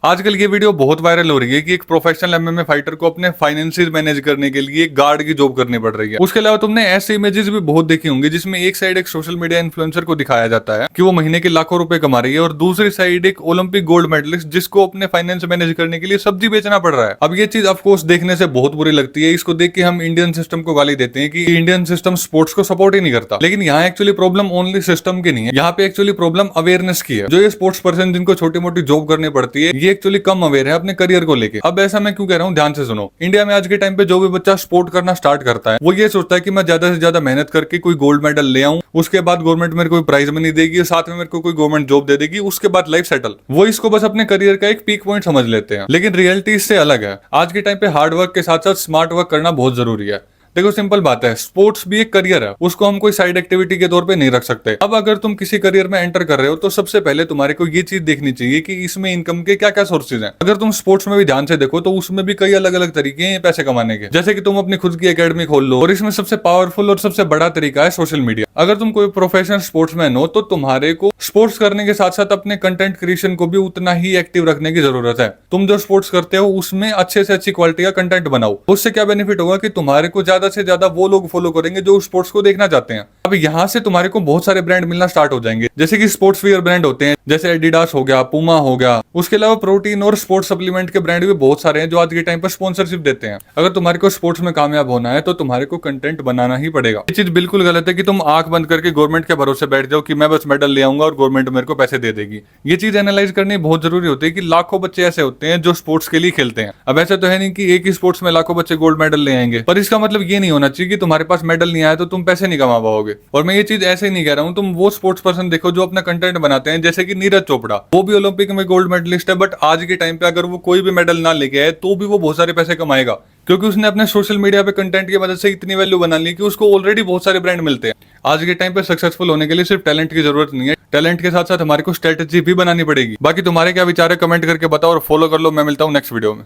आजकल ये वीडियो बहुत वायरल हो रही है कि एक प्रोफेशनल एमएमए फाइटर को अपने फाइनेंसिस मैनेज करने के लिए एक गार्ड की जॉब करनी पड़ रही है। उसके अलावा तुमने ऐसे इमेजेस भी बहुत देखी होंगी जिसमें एक साइड एक सोशल मीडिया इन्फ्लुएंसर को दिखाया जाता है कि वो महीने के लाखों रुपए कमा रही है और दूसरी साइड एक ओलंपिक गोल्ड मेडलिस्ट जिसको अपने फाइनेंस मैनेज करने के लिए सब्जी बेचना पड़ रहा है। अब ये चीज ऑफकोर्स देखने से बहुत बुरी लगती है। इसको देख के हम इंडियन सिस्टम को गाली देते हैं कि इंडियन सिस्टम स्पोर्ट्स को सपोर्ट ही नहीं करता, लेकिन यहाँ एक्चुअली प्रॉब्लम ओनली सिस्टम की नहीं है। यहाँ पे एक्चुअली प्रॉब्लम अवेयरनेस की है। जो ये स्पोर्ट्स पर्सन जिनको छोटी मोटी जॉब करनी पड़ती है ये एक्चुअली कम अवेयर है अपने करियर को लेके। अब ऐसा मैं क्यों कह रहा हूँ, ध्यान से सुनो। इंडिया में आज के टाइम पे जो भी बच्चा स्पोर्ट करना स्टार्ट करता है वो ये सोचता है कि मैं ज्यादा से ज्यादा मेहनत करके कोई गोल्ड मेडल ले आऊं, उसके बाद गवर्नमेंट मेरे को प्राइज मनी देगी, साथ में मेरे को कोई गवर्नमेंट जॉब दे देगी, उसके बाद लाइफ सेटल। वो इसको बस अपने करियर का एक पीक पॉइंट समझ लेते हैं, लेकिन रियलिटी इससे अलग है। आज के टाइम पे हार्ड वर्क के साथ साथ स्मार्ट वर्क करना बहुत जरूरी है। देखो सिंपल बात है, स्पोर्ट्स भी एक करियर है, उसको हम कोई साइड एक्टिविटी के तौर पे नहीं रख सकते। अब अगर तुम किसी करियर में एंटर कर रहे हो तो सबसे पहले तुम्हारे को ये चीज देखनी चाहिए कि इसमें इनकम के क्या क्या सोर्सेज हैं। अगर तुम स्पोर्ट्स में भी ध्यान से देखो तो उसमें भी कई अलग अलग तरीके हैं पैसे कमाने के। जैसे कि तुम अपनी खुद की एकेडमी खोल लो, और इसमें सबसे पावरफुल और सबसे बड़ा तरीका है सोशल मीडिया। अगर तुम कोई प्रोफेशनल स्पोर्ट्समैन हो तो तुम्हारे को स्पोर्ट्स करने के साथ साथ अपने कंटेंट क्रिएशन को भी उतना ही एक्टिव रखने की जरूरत है। तुम जो स्पोर्ट्स करते हो उसमें अच्छे से अच्छी क्वालिटी का कंटेंट बनाओ। उससे क्या बेनिफिट होगा कि तुम्हारे को ज्यादा से ज्यादा वो लोग फॉलो करेंगे जो स्पोर्ट्स को देखना चाहते हैं। अब यहाँ से तुम्हारे को बहुत सारे ब्रांड मिलना स्टार्ट हो जाएंगे, जैसे कि स्पोर्ट्स वियर ब्रांड होते हैं, जैसे एडिडास हो गया, पूमा हो गया। उसके अलावा प्रोटीन और स्पोर्ट्स सप्लीमेंट के ब्रांड भी बहुत सारे हैं जो आज के टाइम पर स्पॉन्सरशिप देते हैं। अगर तुम्हारे को स्पोर्ट्स में कामयाब होना है तो तुम्हारे को कंटेंट बनाना ही पड़ेगा। ये चीज बिल्कुल गलत है कि तुम आंख बंद करके गवर्नमेंट के भरोसे बैठ जाओ कि मैं बस मेडल ले आऊंगा और गवर्नमेंट मेरे को पैसे दे देगी। ये चीज एनालाइज करनी बहुत जरूरी होती है कि लाखों बच्चे ऐसे होते हैं जो स्पोर्ट्स के लिए खेलते हैं। अब ऐसा तो है नहीं कि एक ही स्पोर्ट्स में लाखों बच्चे गोल्ड मेडल ले आएंगे, पर इसका मतलब ये नहीं होना चाहिए कि तुम्हारे पास मेडल नहीं आया तो तुम पैसे नहीं कमा पाओगे। और मैं ये चीज ऐसे ही नहीं कह रहा हूँ। तुम वो स्पोर्ट्स पर्सन देखो जो अपना कंटेंट बनाते हैं, जैसे कि नीरज चोपड़ा। वो भी ओलंपिक में गोल्ड मेडलिस्ट है, बट आज के टाइम पे अगर वो कोई भी मेडल ना लेके आए तो भी वो बहुत सारे पैसे कमाएगा, क्योंकि उसने अपने सोशल मीडिया पे कंटेंट की मदद से इतनी वैल्यू बना ली कि उसको ऑलरेडी बहुत सारे ब्रांड मिलते हैं। आज के टाइम पे सक्सेसफुल होने के लिए सिर्फ टैलेंट की जरूरत नहीं है, टैलेंट के साथ साथ हमारे को स्ट्रेटेजी भी बनानी पड़ेगी। बाकी तुम्हारे क्या विचार है कमेंट करके बताओ और फॉलो कर लो। मैं मिलता हूँ नेक्स्ट वीडियो में।